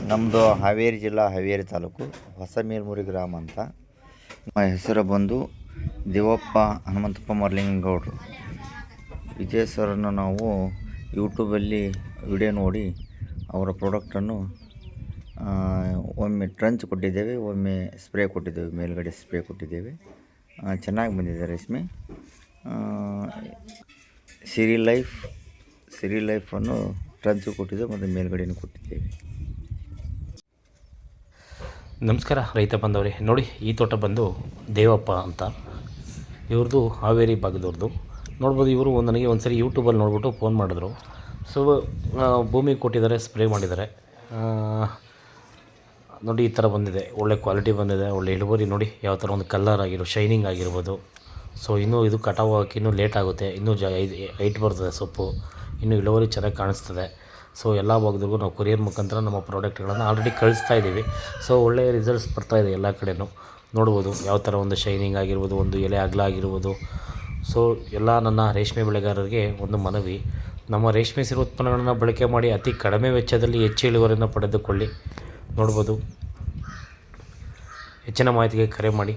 ನಮ್ಮದು ಹಾವೇರಿ ಜಿಲ್ಲಾ ಹಾವೇರಿ ತಾಲೂಕು ಹೊಸ ಮೇಲ್ಮುರಿ ಗ್ರಾಮ ಅಂತ. ನಮ್ಮ ಹೆಸರು ಬಂದು ದೇವಪ್ಪ ಹನುಮಂತಪ್ಪ ಮರ್ಲಿಂಗೌಡರು. ವಿಜಯ್ ಸರ್ನ ನಾವು ಯೂಟ್ಯೂಬಲ್ಲಿ ವಿಡಿಯೋ ನೋಡಿ ಅವರ ಪ್ರಾಡಕ್ಟನ್ನು ಒಮ್ಮೆ ಟ್ರಂಚ್ ಕೊಟ್ಟಿದ್ದೇವೆ, ಒಮ್ಮೆ ಸ್ಪ್ರೇ ಕೊಟ್ಟಿದ್ದೇವೆ, ಮೇಲ್ಗಡೆ ಸ್ಪ್ರೇ ಕೊಟ್ಟಿದ್ದೇವೆ. ಚೆನ್ನಾಗಿ ಬಂದಿದೆ ರೇಷ್ಮೆ. ಸಿರಿ ಲೈಫನ್ನು ಟ್ರಂಚು ಕೊಟ್ಟಿದ್ದೇವೆ ಮತ್ತು ಮೇಲ್ಗಡೆನೂ ಕೊಟ್ಟಿದ್ದೇವೆ. ನಮಸ್ಕಾರ ರೈತ ಬಂದವರೇ. ನೋಡಿ, ಈ ತೋಟ ಬಂದು ದೇವಪ್ಪ ಅಂತ, ಇವ್ರದ್ದು ಹಾವೇರಿ ಭಾಗದವ್ರದ್ದು. ನೋಡ್ಬೋದು, ಇವರು ನನಗೆ ಒಂದು ಸರಿ ಯೂಟ್ಯೂಬಲ್ಲಿ ನೋಡ್ಬಿಟ್ಟು ಫೋನ್ ಮಾಡಿದ್ರು. ಸೊ ಭೂಮಿ ಕೊಟ್ಟಿದ್ದಾರೆ, ಸ್ಪ್ರೇ ಮಾಡಿದ್ದಾರೆ. ನೋಡಿ, ಈ ಥರ ಬಂದಿದೆ, ಒಳ್ಳೆ ಕ್ವಾಲಿಟಿ ಬಂದಿದೆ, ಒಳ್ಳೆ ಇಳುವರಿ. ನೋಡಿ ಯಾವ ಥರ ಒಂದು ಕಲರ್ ಶೈನಿಂಗ್ ಆಗಿರ್ಬೋದು. ಸೊ ಇನ್ನೂ ಇದು ಕಟಾವು ಹಾಕಿ ಇನ್ನೂ ಲೇಟ್ ಆಗುತ್ತೆ, ಇನ್ನೂ ಹೈಟ್ ಬರ್ತದೆ ಸೊಪ್ಪು, ಇನ್ನೂ ಇಳುವರಿ ಚೆನ್ನಾಗಿ ಕಾಣಿಸ್ತದೆ. ಸೊ ಎಲ್ಲ ಭಾಗದಿಗೂ ನಾವು ಕೊರಿಯರ್ ಮುಖಾಂತರ ನಮ್ಮ ಪ್ರಾಡಕ್ಟ್ಗಳನ್ನು ಆಲ್ರೆಡಿ ಕಳಿಸ್ತಾ ಇದ್ದೀವಿ. ಸೊ ಒಳ್ಳೆಯ ರಿಸಲ್ಟ್ಸ್ ಬರ್ತಾಯಿದೆ ಎಲ್ಲ ಕಡೆಯೂ. ನೋಡ್ಬೋದು ಯಾವ ಥರ ಒಂದು ಶೈನಿಂಗ್ ಆಗಿರ್ಬೋದು, ಒಂದು ಎಲೆ ಅಗಲ ಆಗಿರ್ಬೋದು. ಸೊ ಎಲ್ಲ ನನ್ನ ರೇಷ್ಮೆ ಬೆಳೆಗಾರರಿಗೆ ಒಂದು ಮನವಿ, ನಮ್ಮ ರೇಷ್ಮೆ ಸಿರಿ ಉತ್ಪನ್ನಗಳನ್ನು ಬಳಕೆ ಮಾಡಿ ಅತಿ ಕಡಿಮೆ ವೆಚ್ಚದಲ್ಲಿ ಹೆಚ್ಚು ಇಳುವರಿಯನ್ನು ಪಡೆದುಕೊಳ್ಳಿ. ನೋಡ್ಬೋದು, ಹೆಚ್ಚಿನ ಮಾಹಿತಿಗೆ ಕರೆ ಮಾಡಿ.